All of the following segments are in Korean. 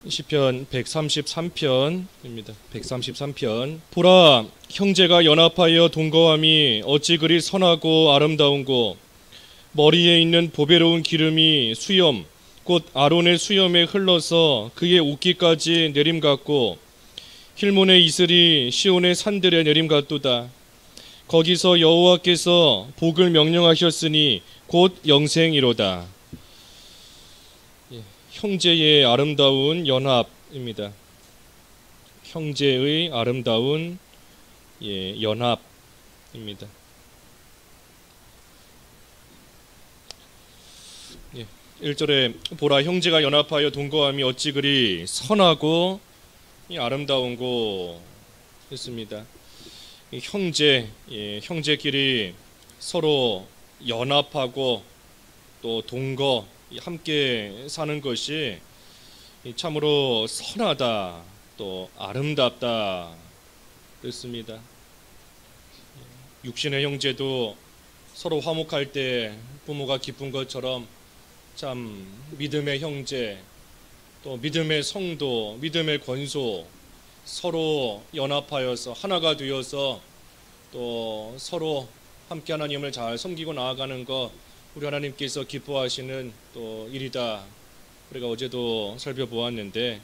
시편 133편입니다. 133편. 보라, 형제가 연합하여 동거함이 어찌 그리 선하고 아름다운고, 머리에 있는 보배로운 기름이 수염 곧 아론의 수염에 흘러서 그의 옷깃까지 내림같고, 힐몬의 이슬이 시온의 산들에 내림같도다. 거기서 여호와께서 복을 명령하셨으니 곧 영생이로다. 형제의 아름다운 연합입니다. 형제의 아름다운 연합입니다. 1절에 보라, 형제가 연합하여 동거함이 어찌 그리 선하고 아름다운고 했습니다. 형제끼리 서로 연합하고 또 동거 함께 사는 것이 참으로 선하다, 또 아름답다 그렇습니다. 육신의 형제도 서로 화목할 때 부모가 기쁜 것처럼 참 믿음의 형제, 또 믿음의 성도, 믿음의 권소 서로 연합하여서 하나가 되어서 또 서로 함께 하나님을 잘 섬기고 나아가는 것, 우리 하나님께서 기뻐하시는 또 일이다. 우리가 어제도 살펴보았는데,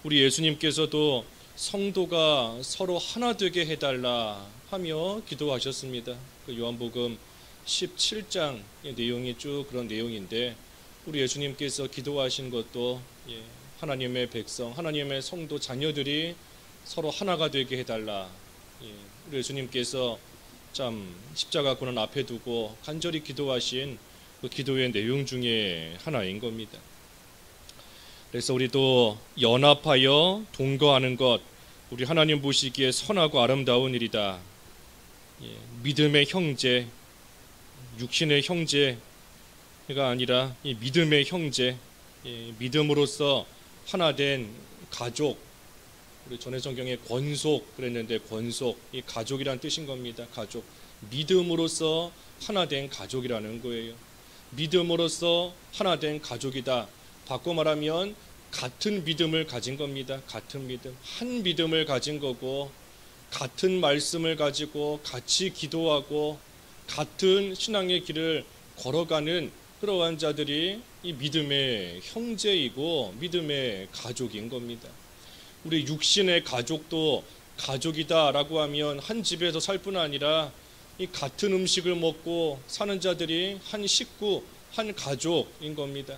우리 예수님께서도 성도가 서로 하나 되게 해달라 하며 기도하셨습니다. 그 요한복음 17장의 내용이 쭉 그런 내용인데, 우리 예수님께서 기도하신 것도 하나님의 백성, 하나님의 성도 자녀들이 서로 하나가 되게 해달라. 우리 예수님께서 참 십자가 고난 앞에 두고 간절히 기도하신 그 기도의 내용 중에 하나인 겁니다. 그래서 우리도 연합하여 동거하는 것, 우리 하나님 보시기에 선하고 아름다운 일이다. 믿음의 형제, 육신의 형제가 아니라 이 믿음의 형제, 믿음으로서 하나된 가족, 우리 전에 성경에 권속 그랬는데 권속, 이 가족이란 뜻인 겁니다. 가족, 믿음으로서 하나된 가족이라는 거예요. 믿음으로서 하나된 가족이다. 바꿔 말하면 같은 믿음을 가진 겁니다. 같은 믿음, 한 믿음을 가진 거고, 같은 말씀을 가지고 같이 기도하고 같은 신앙의 길을 걸어가는 그러한 자들이 이 믿음의 형제이고 믿음의 가족인 겁니다. 우리 육신의 가족도 가족이다라고 하면 한 집에서 살 뿐 아니라 이 같은 음식을 먹고 사는 자들이 한 식구, 한 가족인 겁니다.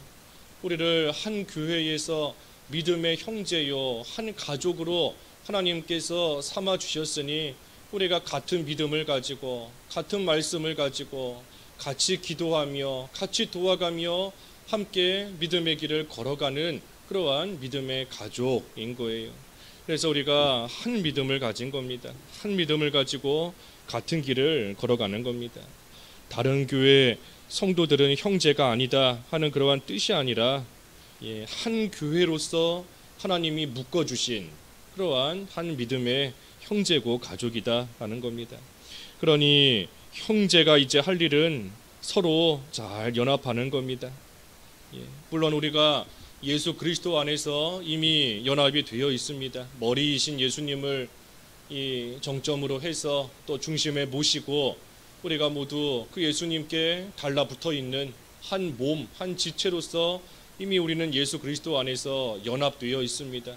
우리를 한 교회에서 믿음의 형제요, 한 가족으로 하나님께서 삼아 주셨으니, 우리가 같은 믿음을 가지고 같은 말씀을 가지고 같이 기도하며 같이 도와가며 함께 믿음의 길을 걸어가는 그러한 믿음의 가족인 거예요. 그래서 우리가 한 믿음을 가진 겁니다. 한 믿음을 가지고 같은 길을 걸어가는 겁니다. 다른 교회 성도들은 형제가 아니다 하는 그러한 뜻이 아니라, 한 교회로서 하나님이 묶어주신 그러한 한 믿음의 형제고 가족이다 하는 겁니다. 그러니 형제가 이제 할 일은 서로 잘 연합하는 겁니다. 물론 우리가 예수 그리스도 안에서 이미 연합이 되어 있습니다. 머리이신 예수님을 이 정점으로 해서 또 중심에 모시고 우리가 모두 그 예수님께 달라붙어 있는 한 몸, 한 지체로서 이미 우리는 예수 그리스도 안에서 연합되어 있습니다.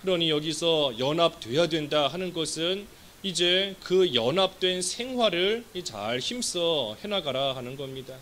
그러니 여기서 연합되어야 된다 하는 것은 이제 그 연합된 생활을 잘 힘써 해나가라 하는 겁니다.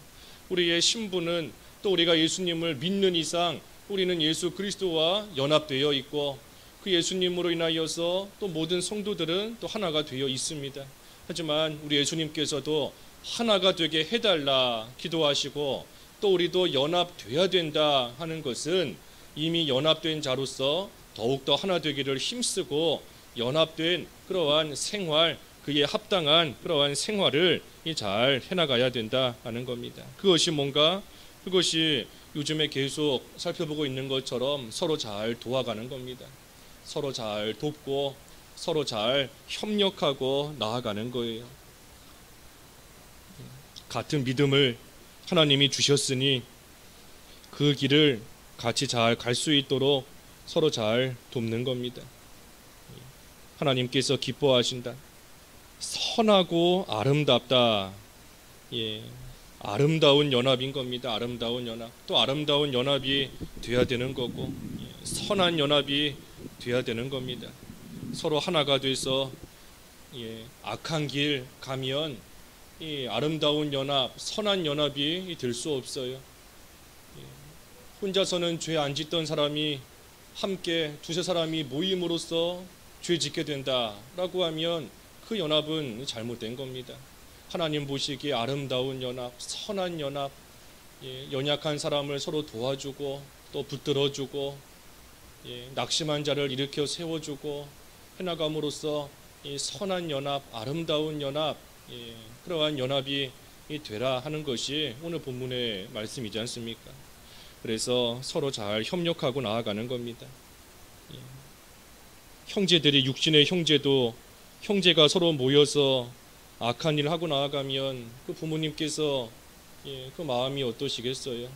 우리의 신분은 또 우리가 예수님을 믿는 이상 우리는 예수 그리스도와 연합되어 있고, 그 예수님으로 인하여서 또 모든 성도들은 또 하나가 되어 있습니다. 하지만 우리 예수님께서도 하나가 되게 해달라 기도하시고, 또 우리도 연합되어야 된다 하는 것은 이미 연합된 자로서 더욱더 하나 되기를 힘쓰고 연합된 그러한 생활, 그에 합당한 그러한 생활을 잘 해나가야 된다 하는 겁니다. 그것이 뭔가? 그것이 요즘에 계속 살펴보고 있는 것처럼 서로 잘 도와가는 겁니다. 서로 잘 돕고 서로 잘 협력하고 나아가는 거예요. 같은 믿음을 하나님이 주셨으니 그 길을 같이 잘 갈 수 있도록 서로 잘 돕는 겁니다. 하나님께서 기뻐하신다. 선하고 아름답다. 예, 아름다운 연합인 겁니다. 아름다운 연합. 또 아름다운 연합이 돼야 되는 거고, 선한 연합이 돼야 되는 겁니다. 서로 하나가 돼서 악한 길 가면 이 아름다운 연합, 선한 연합이 될 수 없어요. 혼자서는 죄 안 짓던 사람이 함께 두세 사람이 모임으로써 죄 짓게 된다라고 하면 그 연합은 잘못된 겁니다. 하나님 보시기에 아름다운 연합, 선한 연합, 연약한 사람을 서로 도와주고 또 붙들어주고 낙심한 자를 일으켜 세워주고 해나감으로써 이 선한 연합, 아름다운 연합, 그러한 연합이 되라 하는 것이 오늘 본문의 말씀이지 않습니까? 그래서 서로 잘 협력하고 나아가는 겁니다. 형제들이 육신의 형제도 형제가 서로 모여서 악한 일을 하고 나아가면 그 부모님께서 그 마음이 어떠시겠어요?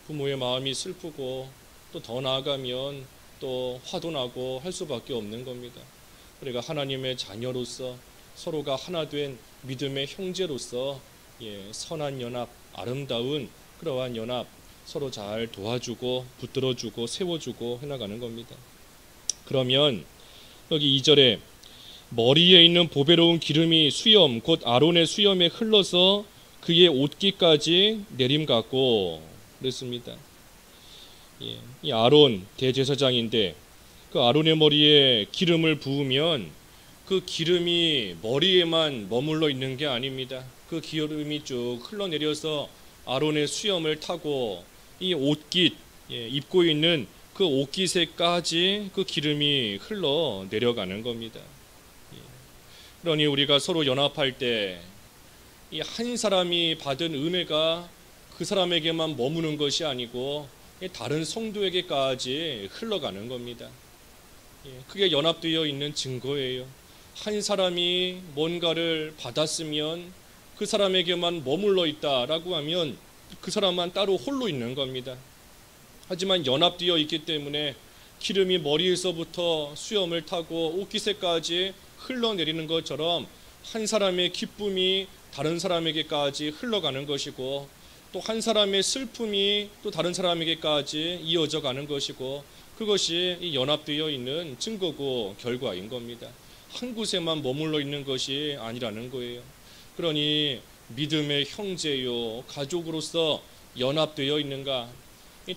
부모의 마음이 슬프고 또 더 나아가면 또 화도 나고 할 수밖에 없는 겁니다. 그러니까 하나님의 자녀로서 서로가 하나 된 믿음의 형제로서 선한 연합, 아름다운 그러한 연합 서로 잘 도와주고 붙들어주고 세워주고 해나가는 겁니다. 그러면 여기 2절에 머리에 있는 보배로운 기름이 수염 곧 아론의 수염에 흘러서 그의 옷깃까지 내림같고 그랬습니다. 이 아론 대제사장인데 그 아론의 머리에 기름을 부으면 그 기름이 머리에만 머물러 있는 게 아닙니다. 그 기름이 쭉 흘러내려서 아론의 수염을 타고 이 옷깃, 입고 있는 그 옷깃에까지 그 기름이 흘러 내려가는 겁니다. 그러니 우리가 서로 연합할 때 이 한 사람이 받은 은혜가 그 사람에게만 머무는 것이 아니고 다른 성도에게까지 흘러가는 겁니다. 그게 연합되어 있는 증거예요. 한 사람이 뭔가를 받았으면 그 사람에게만 머물러 있다라고 하면 그 사람만 따로 홀로 있는 겁니다. 하지만 연합되어 있기 때문에 기름이 머리에서부터 수염을 타고 옷깃에까지 흘러내리는 것처럼 한 사람의 기쁨이 다른 사람에게까지 흘러가는 것이고 또 한 사람의 슬픔이 또 다른 사람에게까지 이어져 가는 것이고 그것이 이 연합되어 있는 증거고 결과인 겁니다. 한 곳에만 머물러 있는 것이 아니라는 거예요. 그러니 믿음의 형제요 가족으로서 연합되어 있는가?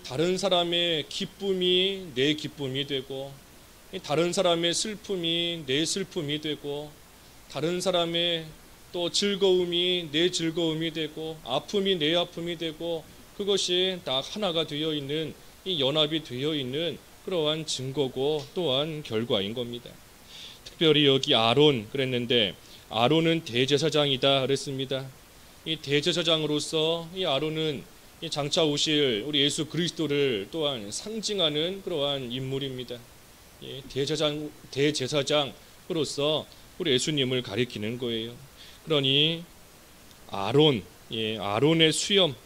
다른 사람의 기쁨이 내 기쁨이 되고 다른 사람의 슬픔이 내 슬픔이 되고 다른 사람의 또 즐거움이 내 즐거움이 되고 아픔이 내 아픔이 되고 그것이 다 하나가 되어 있는 이 연합이 되어 있는 그러한 증거고 또한 결과인 겁니다. 특별히 여기 아론 그랬는데 아론은 대제사장이다 그랬습니다. 이 대제사장으로서 이 아론은 이 장차 오실 우리 예수 그리스도를 또한 상징하는 그러한 인물입니다. 대제사장으로서 우리 예수님을 가리키는 거예요. 그러니 아론의 수염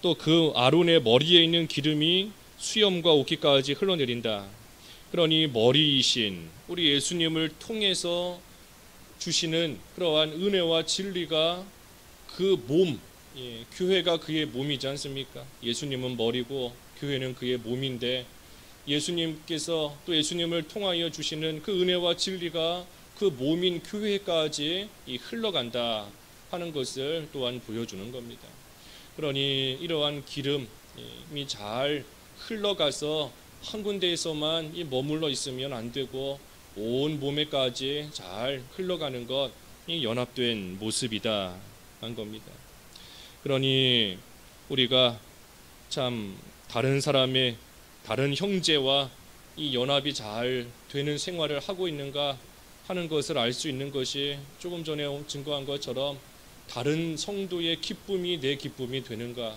또 그 아론의 머리에 있는 기름이 수염과 옷깃까지 흘러내린다. 그러니 머리이신 우리 예수님을 통해서 주시는 그러한 은혜와 진리가 그 몸, 교회가 그의 몸이지 않습니까? 예수님은 머리고 교회는 그의 몸인데 예수님께서 또 예수님을 통하여 주시는 그 은혜와 진리가 그 몸인 교회까지 흘러간다 하는 것을 또한 보여주는 겁니다. 그러니 이러한 기름이 잘 흘러가서 한 군데에서만 머물러 있으면 안 되고 온 몸에까지 잘 흘러가는 것, 이 연합된 모습이다 한 겁니다. 그러니 우리가 참 다른 사람의 다른 형제와 이 연합이 잘 되는 생활을 하고 있는가 하는 것을 알 수 있는 것이 조금 전에 증거한 것처럼 다른 성도의 기쁨이 내 기쁨이 되는가,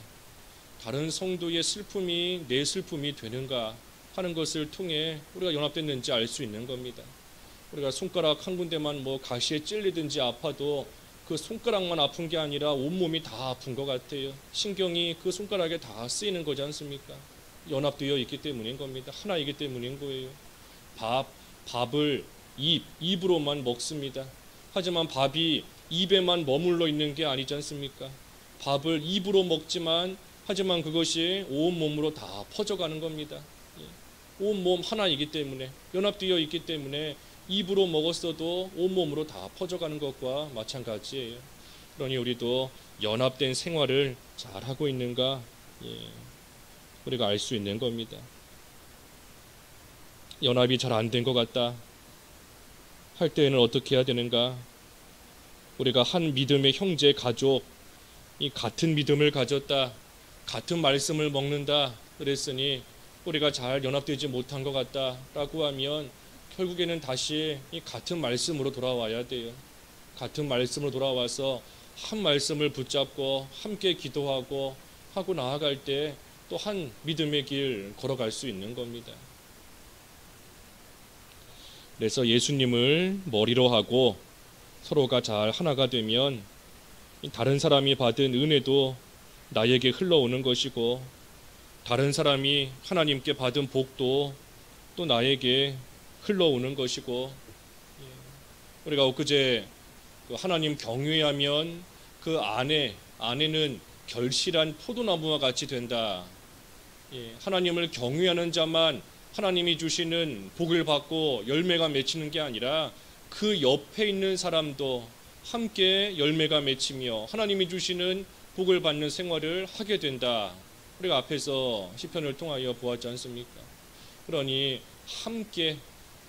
다른 성도의 슬픔이 내 슬픔이 되는가 하는 것을 통해 우리가 연합됐는지 알 수 있는 겁니다. 우리가 손가락 한 군데만 가시에 찔리든지 아파도 그 손가락만 아픈 게 아니라 온몸이 다 아픈 것 같아요. 신경이 그 손가락에 다 쓰이는 거지 않습니까? 연합되어 있기 때문인 겁니다. 하나이기 때문인 거예요. 밥을 입으로만 먹습니다. 하지만 밥이 입에만 머물러 있는 게 아니지 않습니까? 밥을 입으로 먹지만 하지만 그것이 온몸으로 다 퍼져가는 겁니다. 온몸 하나이기 때문에 연합되어 있기 때문에 입으로 먹었어도 온몸으로 다 퍼져가는 것과 마찬가지예요. 그러니 우리도 연합된 생활을 잘 하고 있는가 우리가 알 수 있는 겁니다. 연합이 잘 안 된 것 같다 할 때에는 어떻게 해야 되는가? 우리가 한 믿음의 형제 가족 이 같은 믿음을 가졌다, 같은 말씀을 먹는다 그랬으니 우리가 잘 연합되지 못한 것 같다라고 하면 결국에는 다시 이 같은 말씀으로 돌아와야 돼요. 같은 말씀으로 돌아와서 한 말씀을 붙잡고 함께 기도하고 하고 나아갈 때 또 한 믿음의 길 걸어갈 수 있는 겁니다. 그래서 예수님을 머리로 하고 서로가 잘 하나가 되면 다른 사람이 받은 은혜도 나에게 흘러오는 것이고 다른 사람이 하나님께 받은 복도 또 나에게 흘러오는 것이고 우리가 엊그제 하나님 경외하면 그 안에는 결실한 포도나무와 같이 된다. 하나님을 경외하는 자만 하나님이 주시는 복을 받고 열매가 맺히는 게 아니라 그 옆에 있는 사람도 함께 열매가 맺히며 하나님이 주시는 복을 받는 생활을 하게 된다. 우리가 앞에서 시편을 통하여 보았지 않습니까? 그러니 함께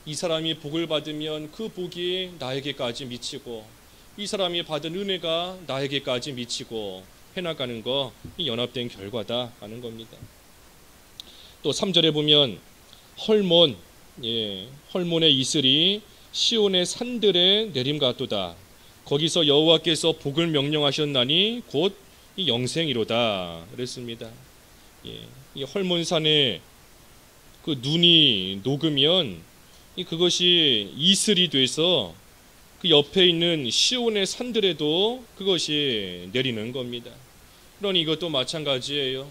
이 사람이 복을 받으면 그 복이 나에게까지 미치고 이 사람이 받은 은혜가 나에게까지 미치고 해나가는 거 이 연합된 결과다 하는 겁니다. 또 3절에 보면 헐몬의 이슬이 시온의 산들에 내림같도다. 거기서 여호와께서 복을 명령하셨나니 곧 이 영생이로다 그랬습니다. 이 헐몬산에 그 눈이 녹으면 그것이 이슬이 돼서 그 옆에 있는 시온의 산들에도 그것이 내리는 겁니다. 그러니 이것도 마찬가지예요.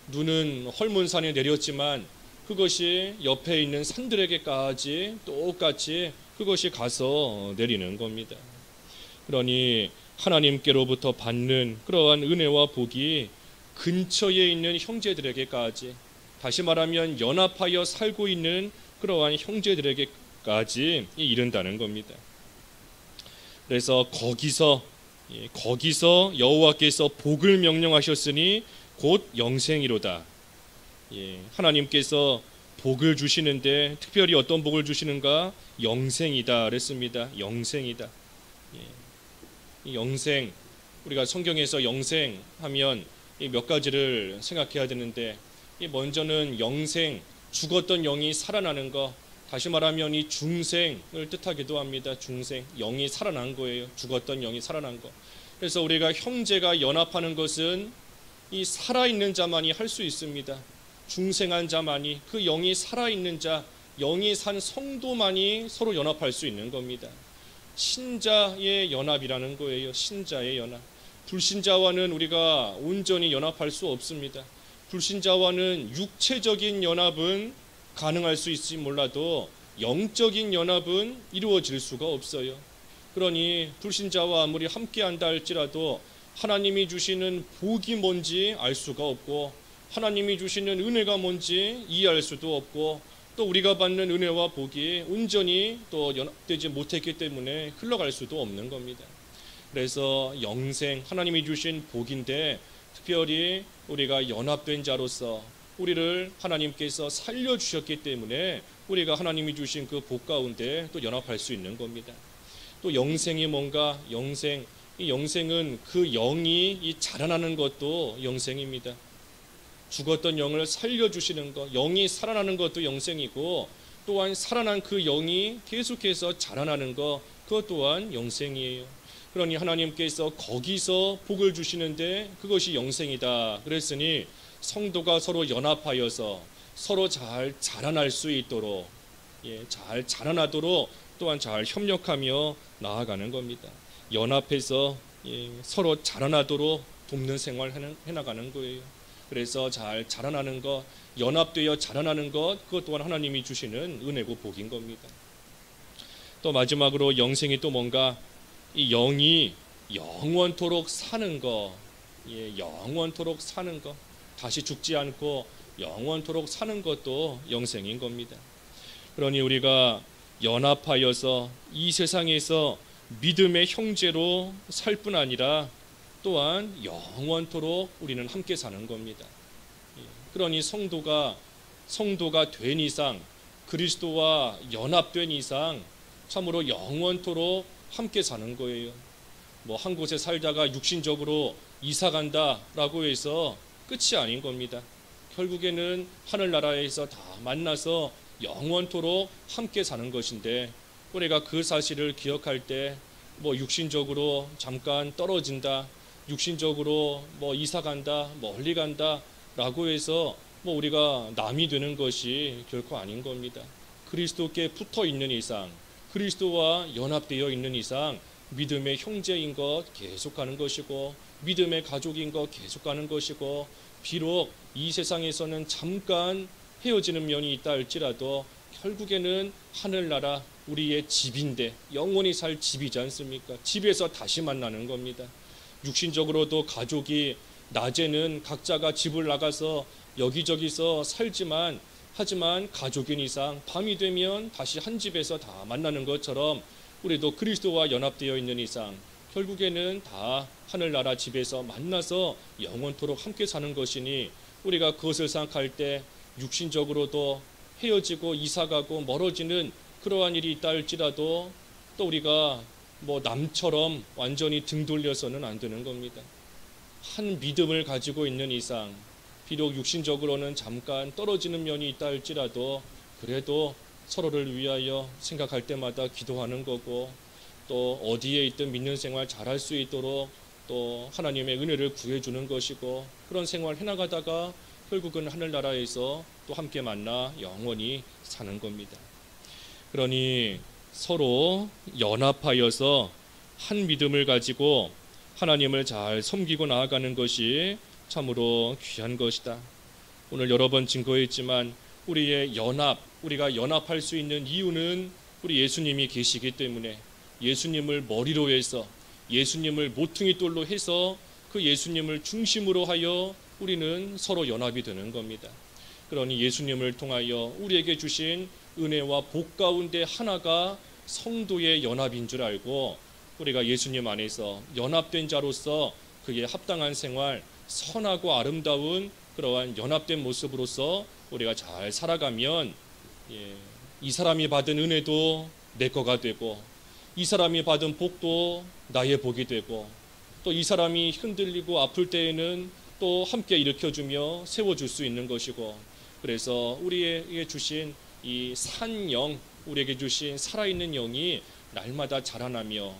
눈은 헐몬산에 내렸지만 그것이 옆에 있는 산들에게까지 똑같이 그것이 가서 내리는 겁니다. 그러니 하나님께로부터 받는 그러한 은혜와 복이 근처에 있는 형제들에게까지, 다시 말하면 연합하여 살고 있는 그러한 형제들에게까지 이른다는 겁니다. 그래서 거기서 여호와께서 복을 명령하셨으니 곧 영생이로다. 하나님께서 복을 주시는데 특별히 어떤 복을 주시는가? 영생이다 그랬습니다. 영생이다. 이 영생, 우리가 성경에서 영생하면 몇 가지를 생각해야 되는데 먼저는 영생, 죽었던 영이 살아나는 것, 다시 말하면 이 중생을 뜻하기도 합니다. 중생, 영이 살아난 거예요. 죽었던 영이 살아난 것. 그래서 우리가 형제가 연합하는 것은 이 살아있는 자만이 할 수 있습니다. 중생한 자만이, 그 영이 살아있는 자, 영이 산 성도만이 서로 연합할 수 있는 겁니다. 신자의 연합이라는 거예요. 신자의 연합. 불신자와는 우리가 온전히 연합할 수 없습니다. 불신자와는 육체적인 연합은 가능할 수 있을지 몰라도 영적인 연합은 이루어질 수가 없어요. 그러니 불신자와 아무리 함께한다 할지라도 하나님이 주시는 복이 뭔지 알 수가 없고 하나님이 주시는 은혜가 뭔지 이해할 수도 없고 또 우리가 받는 은혜와 복이 온전히 또 연합되지 못했기 때문에 흘러갈 수도 없는 겁니다. 그래서 영생, 하나님이 주신 복인데 특별히 우리가 연합된 자로서 우리를 하나님께서 살려주셨기 때문에 우리가 하나님이 주신 그 복 가운데 또 연합할 수 있는 겁니다. 또 영생이 뭔가? 영생, 이 영생은 그 영이 이 자라나는 것도 영생입니다. 죽었던 영을 살려주시는 것, 영이 살아나는 것도 영생이고 또한 살아난 그 영이 계속해서 자라나는 것, 그것 또한 영생이에요. 그러니 하나님께서 거기서 복을 주시는데 그것이 영생이다 그랬으니 성도가 서로 연합하여서 서로 잘 자라날 수 있도록, 잘 자라나도록 또한 잘 협력하며 나아가는 겁니다. 연합해서 서로 자라나도록 돕는 생활 해나가는 거예요. 그래서 잘 자라나는 것, 연합되어 자라나는 것, 그것 또한 하나님이 주시는 은혜고 복인 겁니다. 또 마지막으로 영생이 또 뭔가 이 영이 영원토록 사는 것, 영원토록 사는 것, 다시 죽지 않고 영원토록 사는 것도 영생인 겁니다. 그러니 우리가 연합하여서 이 세상에서 믿음의 형제로 살 뿐 아니라 또한 영원토록 우리는 함께 사는 겁니다. 그러니 성도가 된 이상, 그리스도와 연합된 이상 참으로 영원토록 함께 사는 거예요. 뭐 한 곳에 살다가 육신적으로 이사 간다라고 해서 끝이 아닌 겁니다. 결국에는 하늘나라에서 다 만나서 영원토록 함께 사는 것인데, 우리가 그 사실을 기억할 때 뭐 육신적으로 잠깐 떨어진다, 육신적으로 뭐 이사 간다, 멀리 간다라고 해서 뭐 우리가 남이 되는 것이 결코 아닌 겁니다. 그리스도께 붙어 있는 이상, 그리스도와 연합되어 있는 이상 믿음의 형제인 것 계속하는 것이고, 믿음의 가족인 것 계속하는 것이고, 비록 이 세상에서는 잠깐 헤어지는 면이 있다 할지라도 결국에는 하늘나라 우리의 집인데, 영원히 살 집이지 않습니까? 집에서 다시 만나는 겁니다. 육신적으로도 가족이 낮에는 각자가 집을 나가서 여기저기서 살지만, 하지만 가족인 이상 밤이 되면 다시 한 집에서 다 만나는 것처럼 우리도 그리스도와 연합되어 있는 이상 결국에는 다 하늘나라 집에서 만나서 영원토록 함께 사는 것이니, 우리가 그것을 생각할 때 육신적으로도 헤어지고 이사가고 멀어지는 그러한 일이 있다 할지라도 또 우리가 뭐 남처럼 완전히 등 돌려서는 안 되는 겁니다. 한 믿음을 가지고 있는 이상 비록 육신적으로는 잠깐 떨어지는 면이 있다 할지라도 그래도 서로를 위하여 생각할 때마다 기도하는 거고, 또 어디에 있든 믿는 생활 잘할 수 있도록 또 하나님의 은혜를 구해주는 것이고, 그런 생활 해나가다가 결국은 하늘나라에서 또 함께 만나 영원히 사는 겁니다. 그러니 서로 연합하여서 한 믿음을 가지고 하나님을 잘 섬기고 나아가는 것이 참으로 귀한 것이다. 오늘 여러 번 증거했지만 우리의 우리가 연합할 수 있는 이유는 우리 예수님이 계시기 때문에, 예수님을 머리로 해서, 예수님을 모퉁이 돌로 해서 그 예수님을 중심으로 하여 우리는 서로 연합이 되는 겁니다. 그러니 예수님을 통하여 우리에게 주신 은혜와 복 가운데 하나가 성도의 연합인 줄 알고, 우리가 예수님 안에서 연합된 자로서 그에 합당한 생활, 선하고 아름다운 그러한 연합된 모습으로서 우리가 잘 살아가면 이 사람이 받은 은혜도 내 거가 되고, 이 사람이 받은 복도 나의 복이 되고, 또 이 사람이 흔들리고 아플 때에는 또 함께 일으켜주며 세워줄 수 있는 것이고, 그래서 우리에게 주신 이 산영, 우리에게 주신 살아있는 영이 날마다 자라나며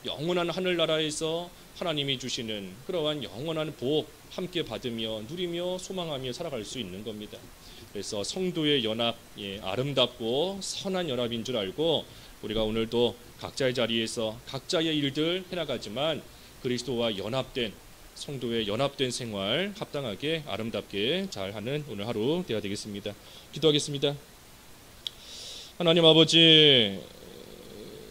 영원한 하늘나라에서 하나님이 주시는 그러한 영원한 복 함께 받으며 누리며 소망하며 살아갈 수 있는 겁니다. 그래서 성도의 연합, 아름답고 선한 연합인 줄 알고 우리가 오늘도 각자의 자리에서 각자의 일들 해나가지만 그리스도와 연합된, 성도의 연합된 생활 합당하게 아름답게 잘하는 오늘 하루 되어야 되겠습니다. 기도하겠습니다. 하나님 아버지,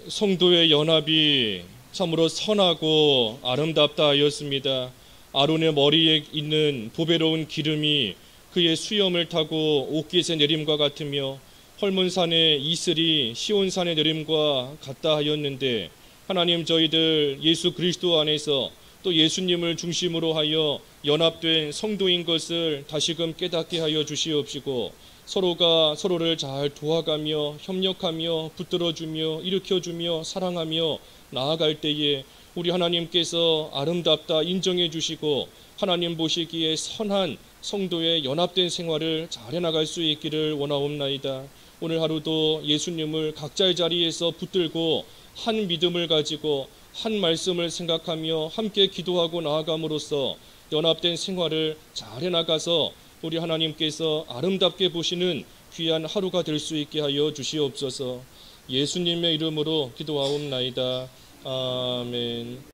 성도의 연합이 참으로 선하고 아름답다 하였습니다. 아론의 머리에 있는 보배로운 기름이 그의 수염을 타고 옥깃의 내림과 같으며 헐몬산의 이슬이 시온산의 내림과 같다 하였는데, 하나님, 저희들 예수 그리스도 안에서 또 예수님을 중심으로 하여 연합된 성도인 것을 다시금 깨닫게 하여 주시옵시고, 서로가 서로를 잘 도와가며 협력하며 붙들어주며 일으켜주며 사랑하며 나아갈 때에 우리 하나님께서 아름답다 인정해 주시고 하나님 보시기에 선한 성도의 연합된 생활을 잘 해나갈 수 있기를 원하옵나이다. 오늘 하루도 예수님을 각자의 자리에서 붙들고 한 믿음을 가지고 한 말씀을 생각하며 함께 기도하고 나아감으로써 연합된 생활을 잘 해나가서 우리 하나님께서 아름답게 보시는 귀한 하루가 될 수 있게 하여 주시옵소서. 예수님의 이름으로 기도하옵나이다. 아멘.